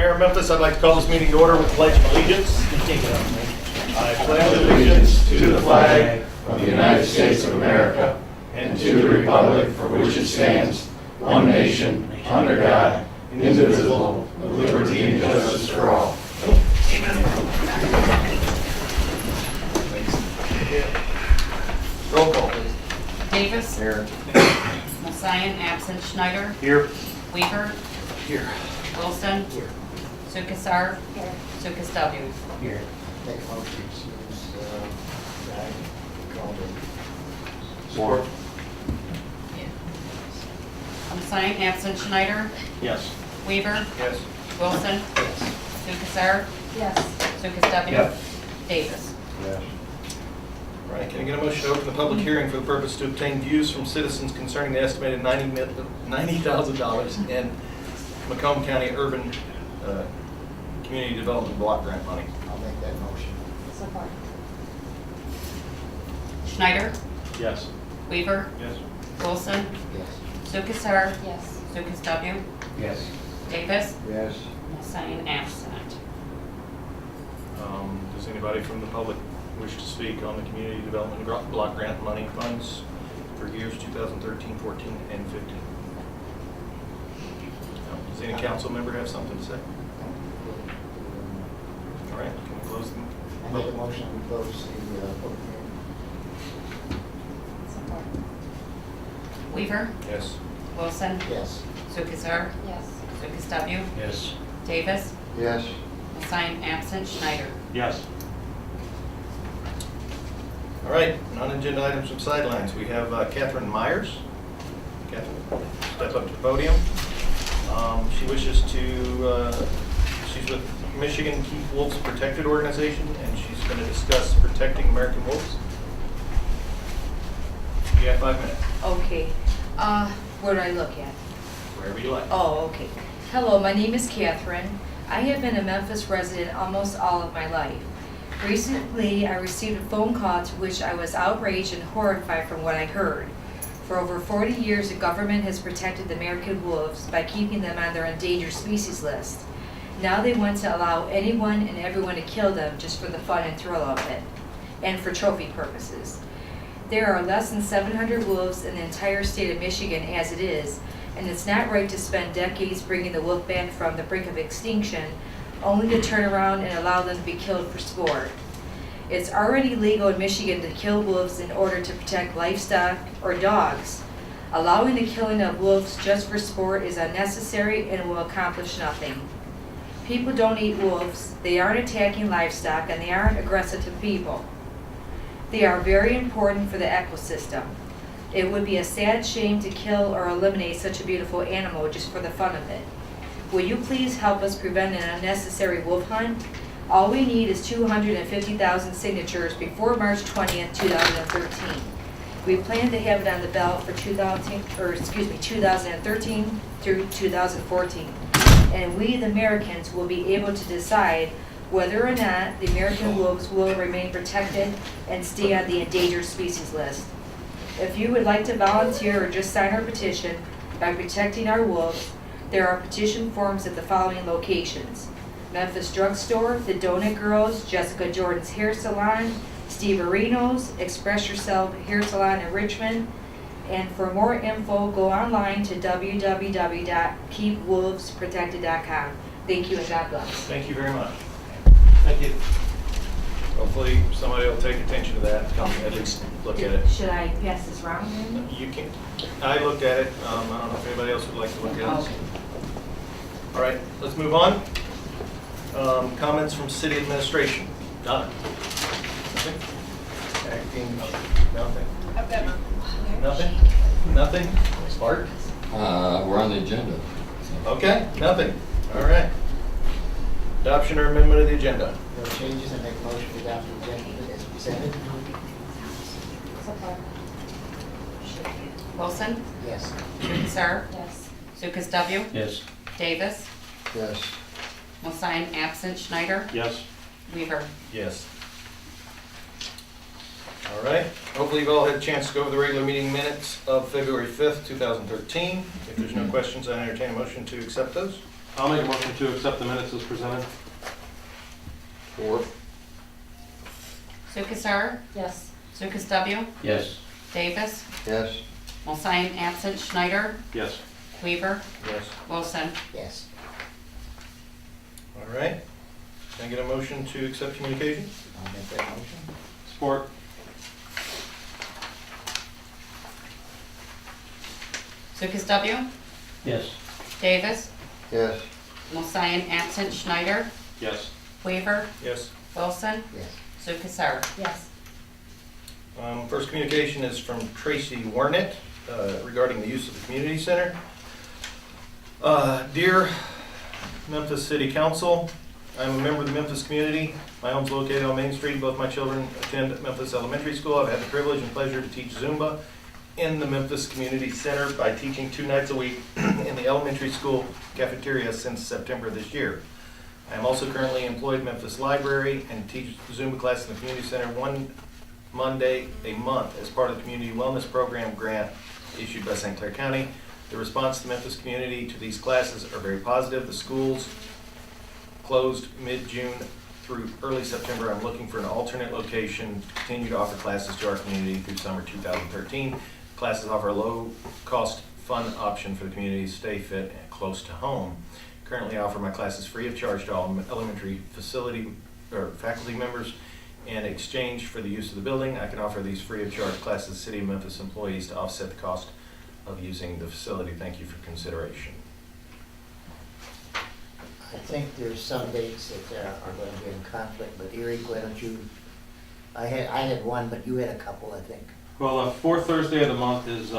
Mayor of Memphis, I'd like to call this meeting to order with the Pledge of Allegiance. I pledge allegiance to the flag of the United States of America and to the republic for which it stands, one nation, under God, indivisible, with liberty and justice for all. Roll call, please. Davis. Here. Messiah, absent. Schneider. Here. Weaver. Here. Wilson. Here. Sukasar. Here. Sukas W. Here. Make a motion to excuse, guy, Calder. Support. Messiah, absent. Schneider. Yes. Weaver. Yes. Wilson. Yes. Sukasar. Yes. Sukas W. Yep. Davis. Yes. All right, can I get a motion to open the public hearing for the purpose to obtain views from citizens concerning the estimated $90,000 in Macomb County Urban Community Development Block Grant money? I'll make that motion. Support. Schneider. Yes. Weaver. Yes. Wilson. Yes. Sukasar. Yes. Sukas W. Yes. Davis. Yes. Messiah, absent. Does anybody from the public wish to speak on the Community Development Block Grant money funds for years 2013, 14, and 15? Does any council member have something to say? All right, can we close them? I make a motion to close the public hearing. Support. Weaver. Yes. Wilson. Yes. Sukasar. Yes. Sukas W. Yes. Davis. Yes. Messiah, absent. Schneider. Yes. All right, non-agenda items from sidelines. We have Catherine Myers. Catherine, step up to the podium. She wishes to, she's with Michigan Keep Wolves Protected Organization, and she's going to discuss protecting American wolves. You have 5 minutes, Okay, where do I look at? wherever you like. Oh, okay. Hello, my name is Catherine. I have been a Memphis resident almost all of my life. Recently, I received a phone call to which I was outraged and horrified from what I heard. For over 40 years, the government has protected the American wolves by keeping them on their endangered species list. Now they want to allow anyone and everyone to kill them just for the fun and thrill of it, and for trophy purposes. There are less than 700 wolves in the entire state of Michigan as it is, and it's not right to spend decades bringing the wolf back from the brink of extinction, only to turn around and allow them to be killed for sport. It's already legal in Michigan to kill wolves in order to protect livestock or dogs. Allowing the killing of wolves just for sport is unnecessary and will accomplish nothing. People don't eat wolves, they aren't attacking livestock, and they aren't aggressive to people. They are very important for the ecosystem. It would be a sad shame to kill or eliminate such a beautiful animal just for the fun of it. Will you please help us prevent an unnecessary wolf hunt? All we need is 250,000 signatures before March 20th, 2013. We plan to have it on the ballot for 2013 through 2014. And we, the Americans, will be able to decide whether or not the American wolves will remain protected and stay on the endangered species list. If you would like to volunteer or just sign our petition by protecting our wolves, there are petition forms at the following locations: Memphis Drugstore, The Donut Girls, Jessica Jordan's Hair Salon, Steve Areno's, Express Yourself Hair Salon in Richmond. And for more info, go online to www.keepwolvesprotected.com. Thank you and God bless. Thank you very much. Thank you. Hopefully somebody will take attention to that, come at least look at it. Should I pass this round? You can, I looked at it, I don't know if anybody else would like to look at it. Okay. All right, let's move on. Comments from city administration. Donna? Nothing? Acting, nothing? I've got none. Nothing? Nothing? Bart? We're on the agenda. Okay, nothing. All right. Adoption or amendment of the agenda. No changes. I make a motion to adopt the agenda as presented. Support. Wilson. Yes. Sukasar. Yes. Sukas W. Yes. Davis. Yes. Messiah, absent. Schneider. Yes. Weaver. Yes. All right. Hopefully you've all had a chance to go over the regular meeting minutes of February 5th, 2013. If there's no questions, I entertain a motion to accept those. I'll make a motion to accept the minutes as presented. Four. Lukasar, Yes. Lucas W., Yes. Davis, Yes. Mulsign absent, Schneider, Yes. Weaver, Yes. Wilson. Yes. All right. Can I get a motion to accept communication? I'll make that motion. Support. Lucas W., Yes. Davis, Yes. Mulsign absent, Schneider, Yes. Weaver, Yes. Wilson, Yes. Lukasar. Yes. First communication is from Tracy Warnett regarding the use of the community center. Dear Memphis City Council, I'm a member of the Memphis community. My home's located on Main Street. Both my children attend Memphis Elementary School. I've had the privilege and pleasure to teach Zumba in the Memphis Community Center by teaching 2 nights a week in the elementary school cafeteria since September this year. I am also currently employed at Memphis Library and teach Zumba class in the community center 1 Monday a month as part of the Community Wellness Program grant issued by St. Clair County. The response to the Memphis community to these classes are very positive. The schools closed mid-June through early September. I'm looking for an alternate location to continue to offer classes to our community through summer 2013. Classes offer a low-cost, fun option for the community to stay fit and close to home. Currently, I offer my classes free of charge to all elementary facility or faculty members. In exchange for the use of the building, I can offer these free of charge classes to City of Memphis employees to offset the cost of using the facility. Thank you for consideration. I think there's some dates that are going to be in conflict, but Eric, why don't you, I had one, but you had a couple, I think. Well, the fourth Thursday of the month is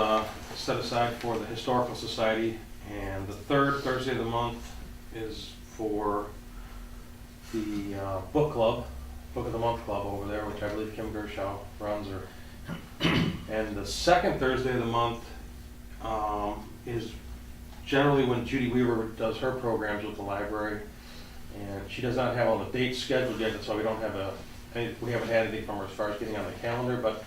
set aside for the Historical Society, and the third Thursday of the month is for the book club, Book of the Month Club over there, which I believe Kim Gershaw runs. And the second Thursday of the month is generally when Judy Weaver does her programs with the library, and she does not have all the dates scheduled yet, so we don't have we haven't had anything from her as far as getting on the calendar, but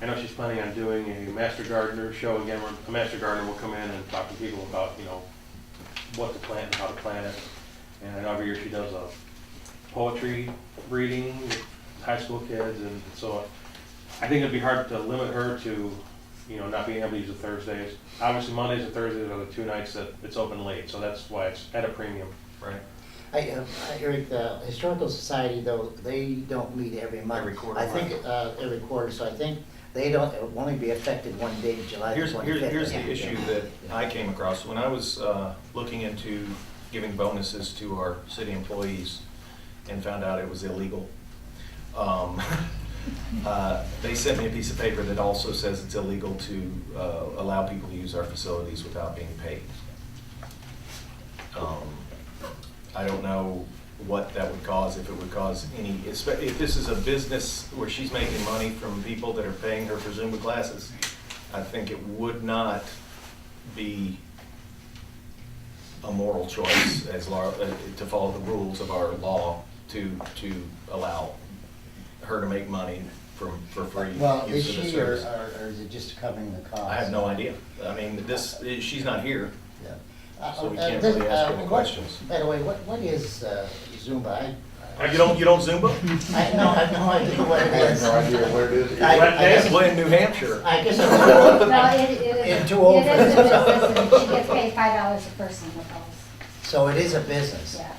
I know she's planning on doing a Master Gardener show again, where a Master Gardener will come in and talk to people about, what to plant and how to plant it. And I know every year she does a poetry reading with high school kids, and so I think it'd be hard to limit her to, not being able to use the Thursdays. Obviously, Mondays and Thursdays are the 2 nights that it's open late, so that's why it's at a premium. Right. Eric, the Historical Society, though, they don't meet every month. Every quarter, I think, every quarter, so I think they don't, it'll only be effective one date, July Here's 25th. the issue that I came across. When I was looking into giving bonuses to our city employees and found out it was illegal, they sent me a piece of paper that also says it's illegal to allow people to use our facilities without being paid. I don't know what that would cause, if it would cause any, if this is a business where she's making money from people that are paying her for Zumba classes, I think it would not be a moral choice to follow the rules of our law to allow her to make money for free Well, use is of the she, or service. is it just covering the cost? I have no idea. I mean, she's not here. Yeah. So we can't really ask her any questions. By the way, what is Zumba? You don't Zumba? I have no idea what it is. No idea where it is. I guess- Well, in New Hampshire. I guess I'm No, it is. And too old It for is a this. business, and she gets paid $5 a person with those. So it is a business. Yeah.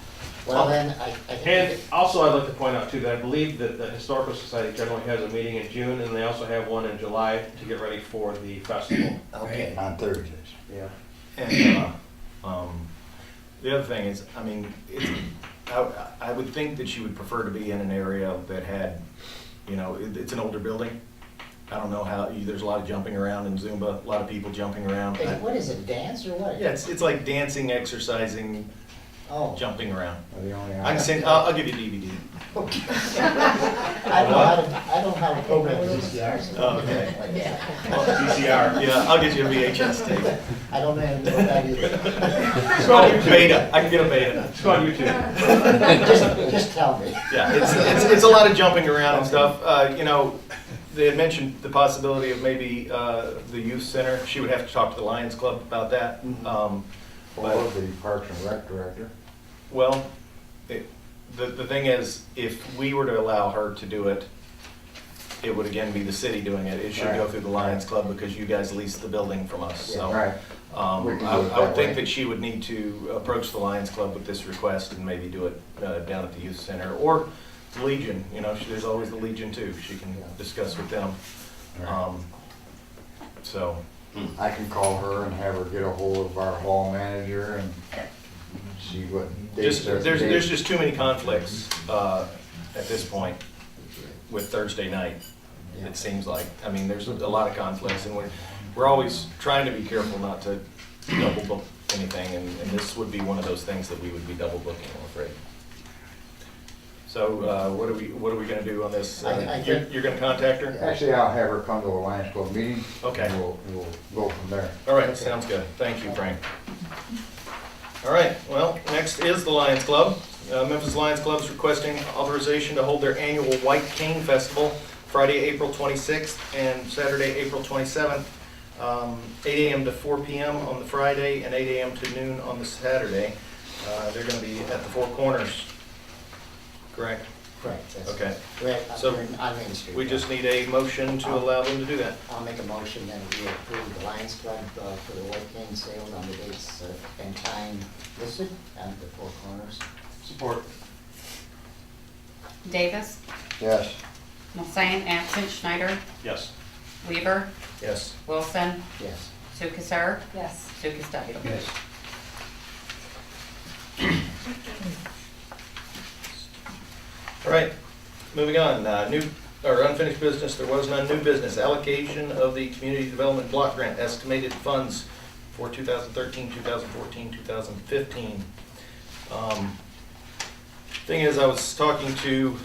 Well, then, I And think, also, I'd like to point out too, that I believe that the Historical Society generally has a meeting in June, and they also have one in July to get ready for the festival. okay. On Thursdays. Yeah. And the other thing is, I mean, I would think that she would prefer to be in an area that had, it's an older building. I don't know how, there's a lot of jumping around in Zumba, a lot of people jumping around. What is it, dance or what? Yeah, it's like dancing, exercising, Oh. jumping around. Are the only I can send, I'll give you a DVD. Okay. I don't have a program with VCRs. Oh, okay. Yeah. Yeah, I'll get you a VHS tape. I don't know what that is. It's on YouTube. Beta, I can get a beta. It's on YouTube. Just tell me. Yeah, it's a lot of jumping around and stuff. They had mentioned the possibility of maybe the youth center. She would have to talk to the Lions Club about that. Or the Parks and Rec director. Well, the thing is, if we were to allow her to do it, it would again be the city doing it. It should go Right. through the Lions Club because you guys lease the building from us, so. Right. We can do it I would that think way. that she would need to approach the Lions Club with this request and maybe do it down at the youth center, or Legion, there's always the Legion too, she can discuss with them. Right. So, I can call her and have her get a hold of our hall manager and see what dates are. there's just too many conflicts at this point with Thursday night, it seems like. I mean, there's a lot of conflicts, and we're always trying to be careful not to double book anything, and this would be one of those things that we would be double booking, I'm afraid. So, what are we gonna do on this? You're gonna contact her? Actually, I'll have her come to a Lions Club meeting. Okay. And we'll go from there. All right, sounds good. Thank you, Frank. All right, well, next is the Lions Club. Memphis Lions Club is requesting authorization to hold their annual White Cane Festival Friday, April 26th and Saturday, April 27th, 8 a.m. to 4 p.m. on the Friday and 8 a.m. to noon on the Saturday. They're going to be at the Four Corners, correct? Correct, that's Okay. correct, So, on Main Street. We just need a motion to allow them to do that. I'll make a motion that we approve the Lions Club for the White Cane sales on the dates and time listed at the Four Corners. Support. Davis, Yes. Mulsanne, absent Schneider, Yes. Weaver, Yes. Wilson, Yes. Lukasar, Yes. Lukasdale. Yes. All right, moving on, new, or unfinished business, there was none, new business, allocation of the Community Development Block Grant, estimated funds for 2013, 2014, 2015. Thing is, I was talking to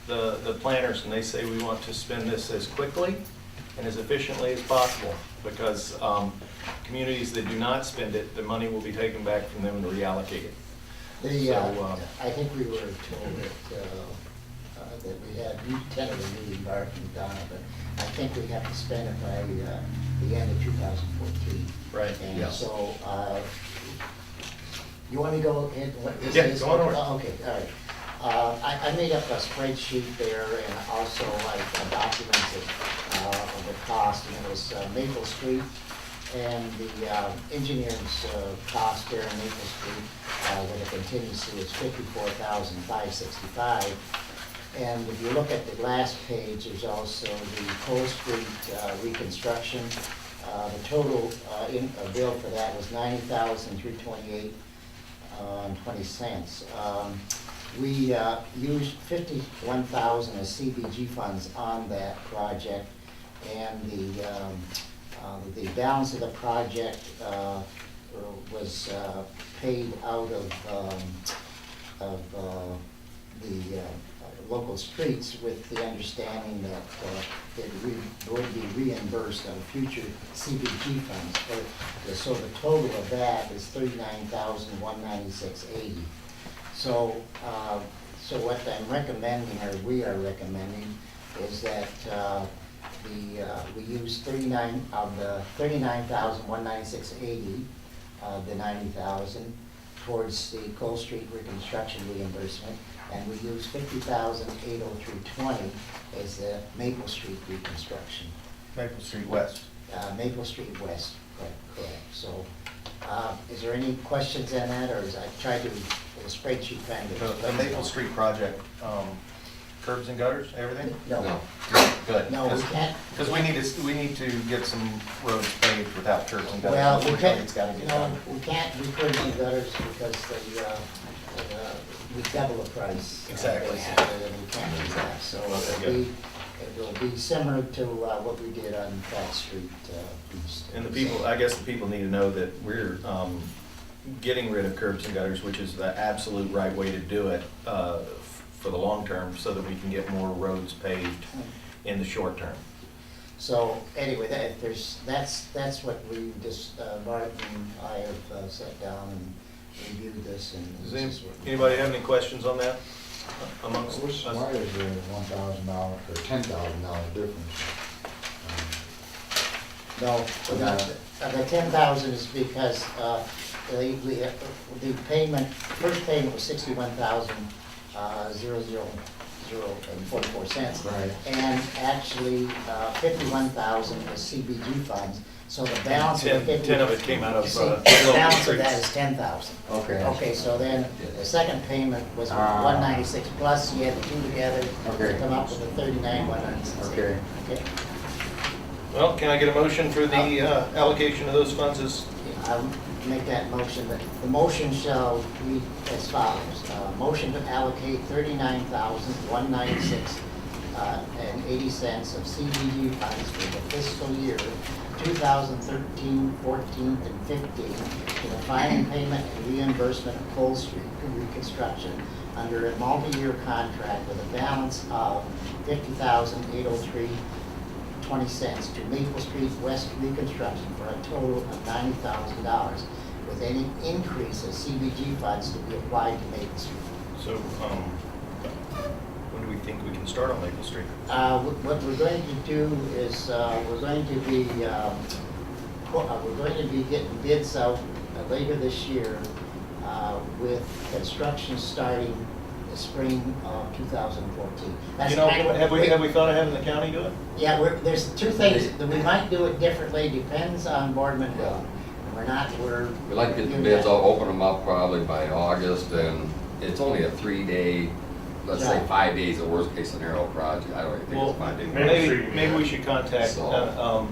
the planners, and they say we want to spend this as quickly and as efficiently as possible, because communities that do not spend it, the money will be taken back from them and reallocated. So, I think we were told that we had, you tentatively embarked and Donna, but I think we have to spend it by the end of 2014. Right, And yeah. so, you want me to go in what this Yeah, is? go on over. Oh, okay, all right. I made up a spreadsheet there and also like documents of the cost, and it was Maple Street, and the engineer's cost there in Maple Street with a contingency was $54,565. And if you look at the last page, there's also the Cole Street reconstruction. The total bill for that was $90,328 and 20 cents. We used 51,000 as CBG funds on that project, and the balance of the project was paid out of the local streets, with the understanding that it would be reimbursed on future CBG funds. So the total of that is $39,196.80. So, so what I'm recommending, or we are recommending, is that we use 39 of the $39,196.80, the 90,000 towards the Cole Street reconstruction reimbursement, and we use 50,803.20 as the Maple Street reconstruction. Maple Street West. Maple Street West, correct. So, is there any questions on that, or is I tried to, with a spreadsheet kind of. The Maple Street project, curbs and gutters, everything? No, Good. no, we can't. Because we need to get some roads paved without curbs and gutters. Well, we Unfortunately, can't, it's gotta get no, done. we can't do curbs and gutters because we double the price. Exactly. Basically, and we can't do that, so Okay, it will be similar to what we did on Pratt Street East. And the people, I guess the people need to know that we're getting rid of curbs and gutters, which is the absolute right way to do it for the long term, so that we can get more roads paved in the short term. So anyway, that's what we just, Mark and I have sat down and reviewed this, and Does this is what. anybody have any questions on that amongst Why us? is there $1,000 or $10,000 difference? No, the 10,000 is because the payment, first payment was 61,000 cents. Right. And actually, 51,000 is CBG funds, so the balance of the 50. 10 of it came out of, See, local the balance of that streets. is 10,000. Okay. Okay, so then the second payment was Ah. 196, plus you had the two together Okay. to come up with the 39,160. Okay. Okay. Well, can I get a motion for the allocation of those funds as, I'll make that motion, but the motion shall read as follows. Motion to allocate 39,196 and 80 cents of CDBG funds for the fiscal year 2013, 14, and 15 to the final payment and reimbursement of Cole Street reconstruction under a multi-year contract with a balance of $50,803.20 to Maple Street West reconstruction for a total of $90,000, with any increase of CBG funds to be applied to Maple Street. so, when do we think we can start on Maple Street? What we're going to do is, we're going to be getting bids out later this year with construction starting the spring of 2014. That's You know, kind of what have we thought of having the county do it? Yeah, there's two things, that we might do it differently, depends on Boardman Hill. We'd like to get the bids, I'll open them up probably by August, and it's only a 3-day, let's say Yeah. 5 days, a worst case scenario project, I don't even think Well, it's 5 days. maybe we should contact, So-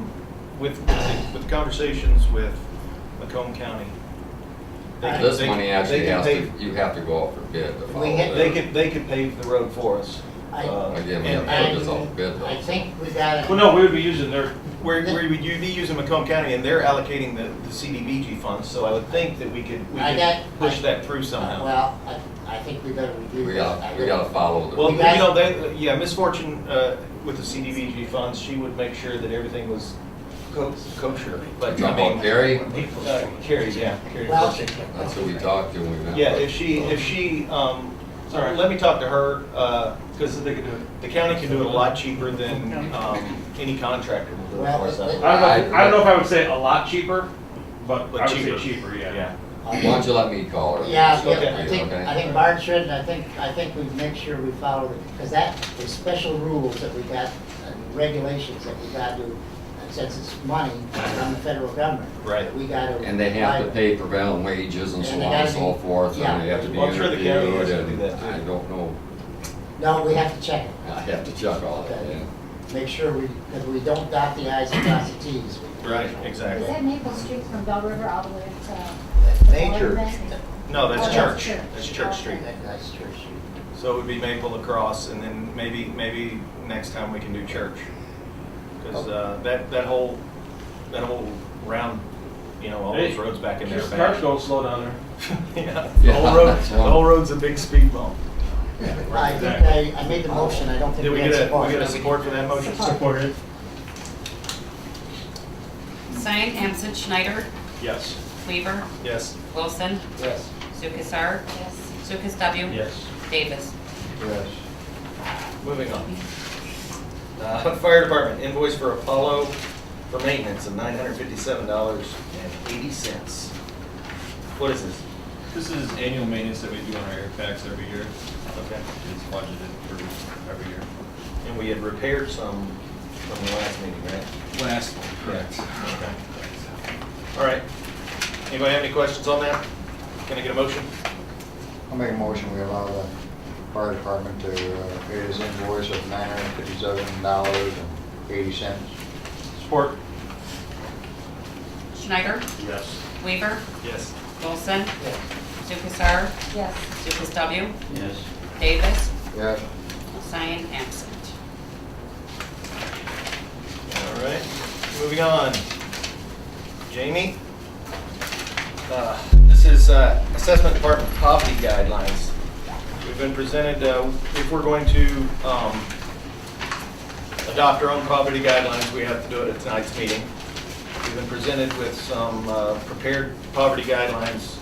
with conversations with Macomb County. This money actually they can has pave- to, you have to go out for bid to follow They that. could pave the road for us. Again, we and- have to put this out for bid I though. think we got Well, no, we would be using their, Where you'd be using Macomb County, and they're allocating the CDBG funds, so I would think that we could push that through somehow. Well, I think we better review We that. gotta follow the. Well, We got- you know, yeah, Miss Fortune, with the CDBG funds, she would make sure that everything was kosher, but You I talking about mean. Gary? Carrie, yeah, Carrie Well, Fortune. That's who we talked to when we met. Yeah, with. if she, Sorry. let me talk to her, because they could do it. the county can do it a lot cheaper than, any contractor will do it Well, for us. it- I don't know if I would say a lot cheaper, but But I would say cheaper. cheaper, yeah. Why don't you let me call her? Yeah, Okay. I think Okay. Bart should, and I think we make sure we follow it, because that is special rules that we got, and regulations that we got to, since it's money from the federal government. Right. We got to. And they have to pay prevailing wages and so And they on and gotta so be- forth, yeah. and they have to be Well, I'm sure the county interviewed, has to do and that, too. I don't know, No, we have to check it. I have to check all that, Okay. yeah. Make sure because we don't dot the i's and cross the t's. Right, Is exactly. that Maple Street from Bell River all the way to? Major. No, that's Oh, Church, that's Church. that's Church Street. That's Church Street. So it would be Maple Lacrosse, and then maybe next time we can do Church. Because that whole round, you know, all those Hey, roads back in there. are Just bad. cars don't slow down there. Yeah, Yeah, the that's one. whole road's a big speed bump. I think I made the motion, I don't think Did we we had get support. a support for that motion? Supported. Sine, Amstutz, Schneider, Yes. Weaver, Yes. Wilson, Yes. Sukasar, Yes. Sukas W. Yes. Davis. Yes. Moving on. Fire Department invoice for Apollo for maintenance of $957.80. What is this? This is annual maintenance that we do on our air packs every year. Okay. It's budgeted for every year. And we had repaired some from the last meeting, right? Last one, correct. Okay. All right. Anybody have any questions on that? Can I get a motion? I'll make a motion, we allow the fire department to pay this invoice of $957.80. Support. Schneider, Yes. Weaver, Yes. Wilson, Yes. Sukasar, Yes. Sukas W. Yes. Davis, Yes. Sine, absent. All right. Moving on. Jamie? This is Assessment Department poverty guidelines. We've been presented, if we're going to adopt our own poverty guidelines, we have to do it at tonight's meeting. We've been presented with some prepared poverty guidelines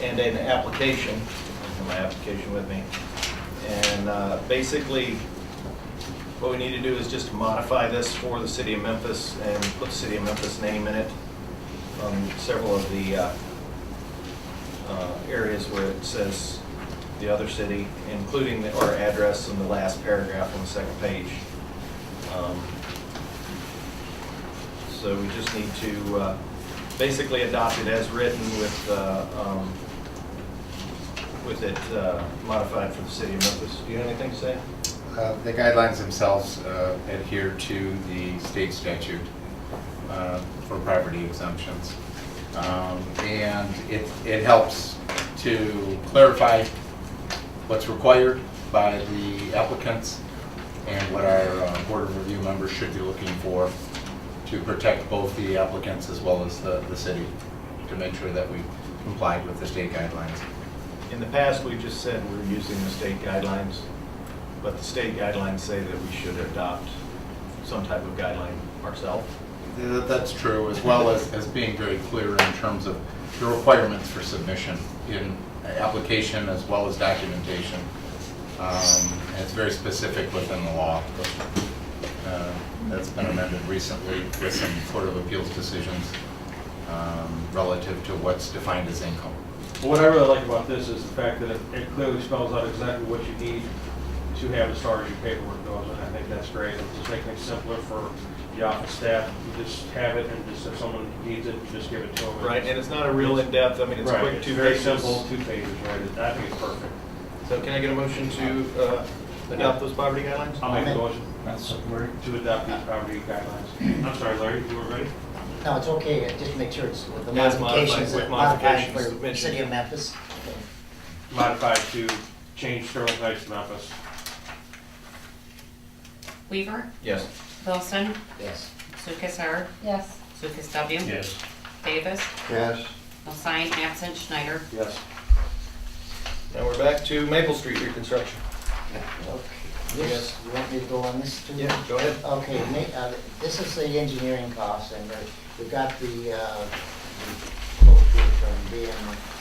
and an application. I have my application with me. And basically, what we need to do is just modify this for the city of Memphis and put the city of Memphis name in it on several of the areas where it says the other city, including our address in the last paragraph on the second page. So we just need to basically adopt it as written with it modified for the city of Memphis. Do you have anything to say? The guidelines themselves adhere to the state statute for property exemptions. And it helps to clarify what's required by the applicants and what our Board of Review members should be looking for to protect both the applicants as well as the city, to make sure that we complied with the state guidelines. In the past, we just said we're using the state guidelines, but the state guidelines say that we should adopt some type of guideline ourselves. That's true, as well as being very clear in terms of the requirements for submission in application as well as documentation. And it's very specific within the law. That's been amended recently with some Court of Appeals decisions relative to what's defined as income. But what I really like about this is the fact that it clearly spells out exactly what you need to have as far as your paperwork goes, and I think that's great. It'll just make things simpler for the office staff. You just have it, and just if someone needs it, you just give it to them. Right, and it's not a real in-depth, I mean, it's Right, quick, it's 2 very pages. simple, 2 pages, right? I think it's perfect. So can I get a motion to adopt those property guidelines? I'll make a motion to adopt these property guidelines. I'm sorry, Larry, you were ready? No, it's okay, just make sure it's with the As modified, modifications, with modified modifications for the city of Memphis. Okay. Modified to change Sterling Heights to Memphis. Weaver, Yes. Wilson, Yes. Lucas R., Yes. Lucas W. Yes. Davis, Yes. Hassan, absent Schneider. Yes. Now we're back to Maple Street reconstruction. Okay. This, you want me to go on this too? Yeah, go ahead. Okay, this is the engineering cost, and we've got the quote here from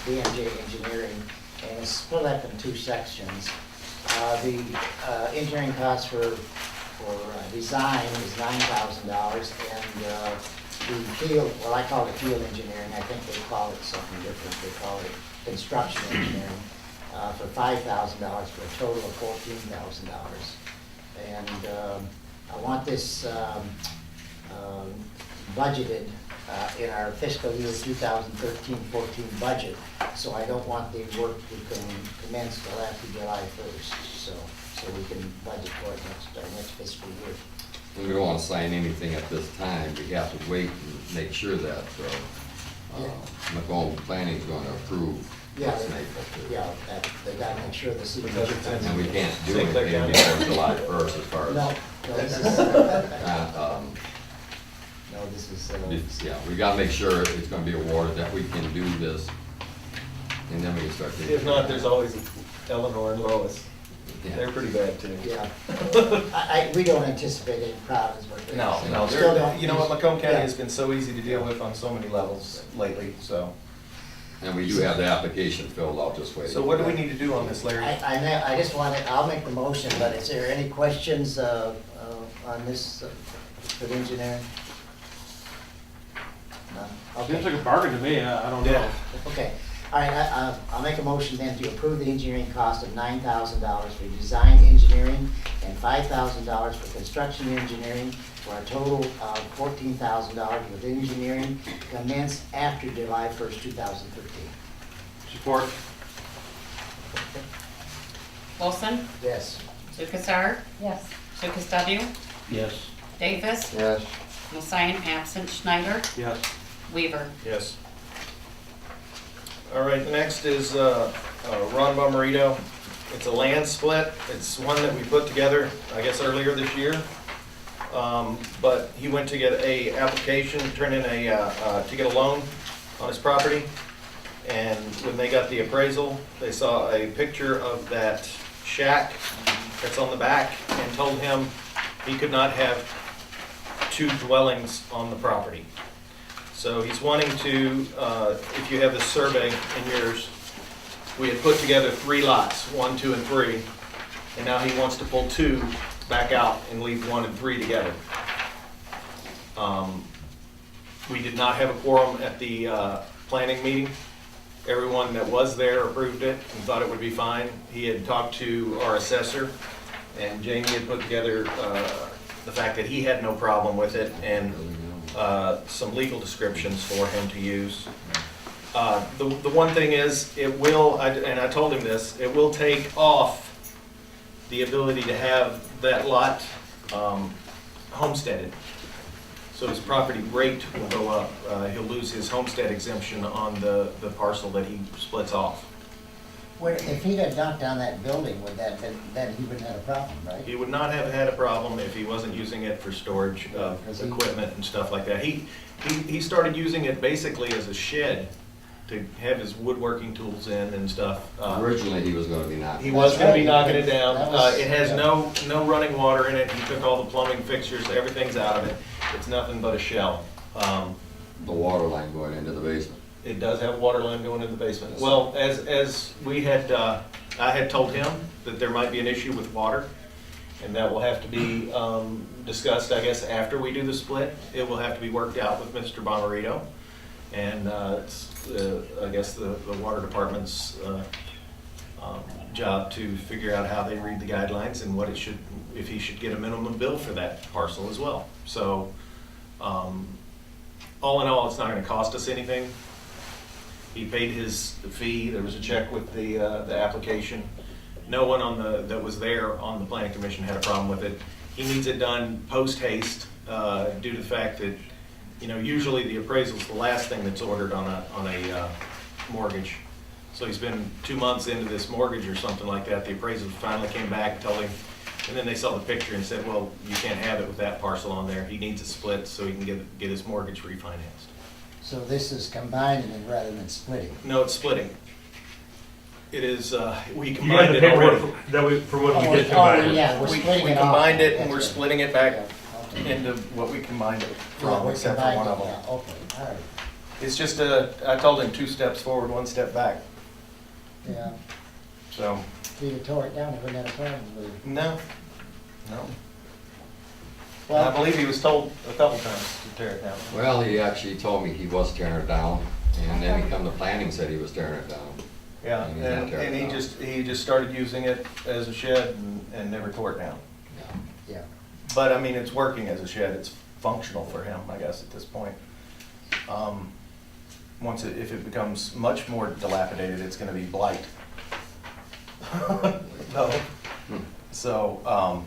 BMJ Engineering, and it's split up in 2 sections. The engineering cost for design is $9,000, and the field, well, I call it field engineering, I think they call it something different, they call it construction engineering, for $5,000 for a total of $14,000. And I want this budgeted in our fiscal year 2013-14 budget, so I don't want the work to commence till after July 1st, so we can budget for it next fiscal year. We don't want to sign anything at this time. We have to wait and make sure that Macomb Planning is going to approve Yeah, what's Maple Street. Yeah, they gotta make sure the city. Because it's in- And we can't do St. Clair anything County. before July 1st as far as. No, this is, no, this is, Yeah, we gotta make sure it's gonna be awarded, that we can do this, and then we can start. taking- If not, there's always Eleanor and Lois. Yeah. They're pretty bad too. yeah. We don't anticipate any problems, but. No, Still they're, don't. you know what, Macomb County Yeah. has been so easy to deal with on so many levels lately, so. And we do have the application filled out, just waiting. So what do we need to do on this, Larry? I just want to, I'll make the motion, but is there any questions on this for the engineer? None? Seems Okay. like a bargain to me, I don't know. Yeah. Okay, all right, I'll make a motion then to approve the engineering cost of $9,000 for design engineering and $5,000 for construction engineering, for a total of $14,000 with engineering commence after July 1st, 2013. Support. Wilson, Yes. Lucas R., Yes. Lucas W. Yes. Davis, Yes. Hassan, absent Schneider. Yes. Weaver. Yes. All right, next is Ron Bomarito. It's a land split. It's one that we put together, I guess, earlier this year. But he went to get a application, turn in to get a loan on his property. And when they got the appraisal, they saw a picture of that shack that's on the back and told him he could not have 2 dwellings on the property. So he's wanting to, if you have this survey in yours, we had put together 3 lots, 1, 2, and 3, and now he wants to pull 2 back out and leave 1 and 3 together. We did not have a quorum at the planning meeting, Everyone that was there approved it and thought it would be fine. He had talked to our assessor, and Jamie had put together the fact that he had no problem with it, and some legal descriptions for him to use. The one thing is, it will, and I told him this, it will take off the ability to have that lot homesteaded. So his property rate will go up. He'll lose his homestead exemption on the parcel that he splits off. If he'd have knocked down that building, would that been, then he wouldn't have a problem, right? He would not have had a problem if he wasn't using it for storage of equipment and stuff like that. He started using it basically as a shed to have his woodworking tools in and stuff. Originally, he was gonna be knocking. He was gonna be That's right. knocking it down. That was- It has yeah. no running water in it. He took all the plumbing fixtures, everything's out of it. It's nothing but a shell. The water line going into the basement. It does have water line going in the basement. Well, as we had, I had told him that there might be an issue with water, and that will have to be discussed, I guess, after we do the split. It will have to be worked out with Mr. Bomarito, and it's, I guess, the water department's job to figure out how they read the guidelines and what it should, if he should get a minimum bill for that parcel as well. So, all in all, it's not gonna cost us anything. He paid his fee, there was a check with the application. No one that was there on the planning commission had a problem with it. He needs it done post haste, due to the fact that, usually the appraisal's the last thing that's ordered on a mortgage. So he's been 2 months into this mortgage or something like that. The appraisal finally came back, told him, and then they saw the picture and said, well, you can't have it with that parcel on there. He needs it split so he can get his mortgage refinanced. So this is combining it rather than splitting. No, it's splitting. It is, we You got combined the it already. paperwork for what we did Oh, tonight. yeah, we're We splitting it off. combined it and we're That's right. splitting it back Yeah, okay. into what we combined it Yeah, from, we except for combined one of it, them. yeah, okay, all right, It's just I told him 2 steps forward, 1 step back, yeah. so, If he'd have tore it down, he wouldn't have a problem with it. no. I Well, believe he was told a couple times to tear it down. Well, he actually told me he was tearing it down, and then he come to planning, said he was tearing it down. Yeah, And he's not tearing and it he down. he just started using it as a shed and never tore it down. yeah, But I mean, it's working as a shed, it's functional for him, I guess, at this point. If it becomes much more dilapidated, it's gonna be blight. No. So,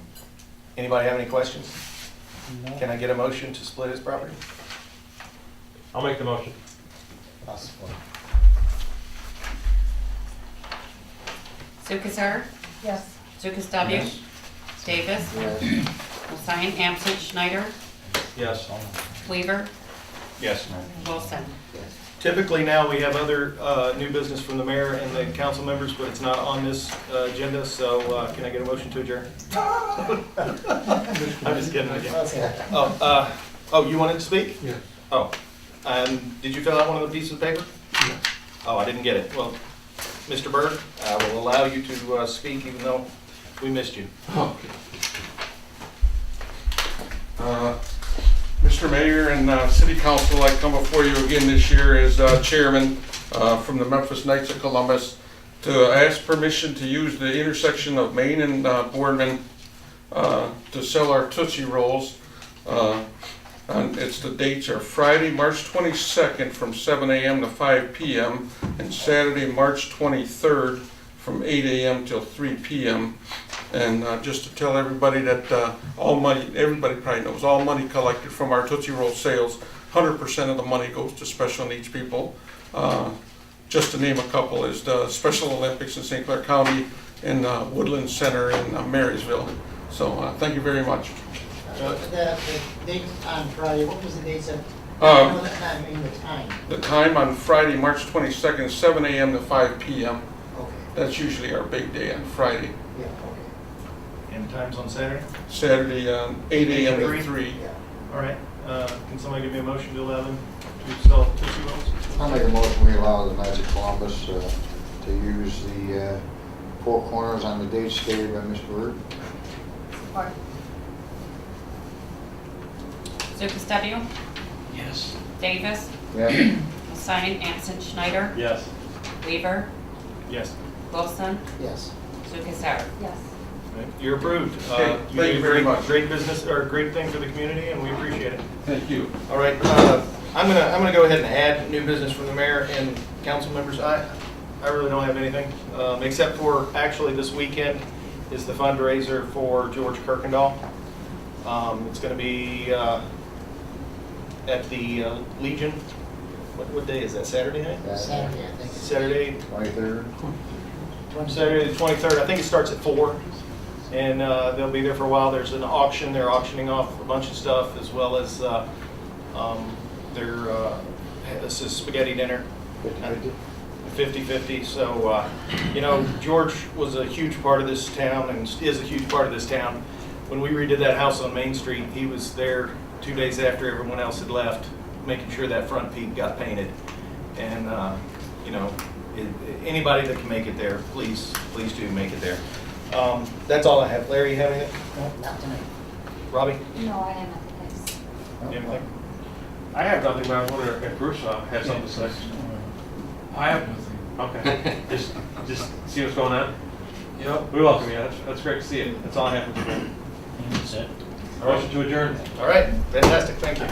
anybody have any questions? no, Can I get a motion to split his property? I'll make the motion. possible. Lukasar, Yes. Lucas W. Yes. Davis, Yes. Hassan, absent Schneider, Yes. Weaver, Yes. Wilson. Typically now, we have other new business from the mayor and the council members, but it's not on this agenda, so can I get a motion to adjourn? I'm just kidding again. Okay. Oh, you wanted to speak? Yeah. Oh, did you fill out one of the pieces of paper? Yeah. Oh, I didn't get it. Well, Mr. Berg, I will allow you to speak even though we missed you. Mr. Mayor and City Council, I come before you again this year as chairman from the Memphis Knights of Columbus to ask permission to use the intersection of Main and Boardman to sell our Tootsie Rolls. And the dates are Friday, March 22nd from 7 a.m. to 5 p.m. and Saturday, March 23rd from 8 a.m. till 3 p.m. And just to tell everybody that all money, everybody probably knows, all money collected from our Tootsie Roll sales, 100% of the money goes to special needs people. Just to name a couple is the Special Olympics in St. Clair County and Woodland Center in Marysville. So thank you very much. The date on Friday, what was the date of? Um, No, I mean the time. The time on Friday, March 22nd, 7 a.m. to 5 p.m. Okay, That's usually our big day on Friday. yeah, okay, And times on Saturday? Saturday, 8 a.m. to 3? 3. yeah. All right. Can somebody give me a motion to allow them to sell Tootsie Rolls? I'll make a motion, we allow the Knights of Columbus to use the 4 corners on the date stated by Mr. Bird. Support. Lucas W. Yes. Davis, Yeah. Hassan, absent Schneider, Yes. Weaver, Yes. Wilson, Yes. Lukasar. Yes. You're approved. Okay, You thank did you very great- much. Great business, or great thing for the community, and we appreciate it. Thank you. All right, I'm gonna go ahead and add new business from the mayor and council members. I really don't have anything, except for actually this weekend is the fundraiser for George Kirkendall. It's gonna be at the Legion. What day is that? Saturday night? Saturday, I think. Saturday, 23rd. Saturday the 23rd. I think it starts at 4. And they'll be there for a while. There's an auction. They're auctioning off a bunch of stuff, as well as this is spaghetti dinner. 50-50. So, George was a huge part of this town and is a huge part of this town. When we redid that house on Main Street, he was there 2 days after everyone else had left, making sure that front peak got painted. And, anybody that can make it there, please do make it there. That's all I have. Larry, you have anything? No, not tonight. Robbie, No, I have nothing, thanks. you have anything? I have nothing, but I was wondering if Bruce had something to say. I have nothing. Okay, just see what's going on? Yep. We welcome you, that's great to see you. That's all I have for today. That's it. Motion to adjourn. All right, fantastic. Thank you.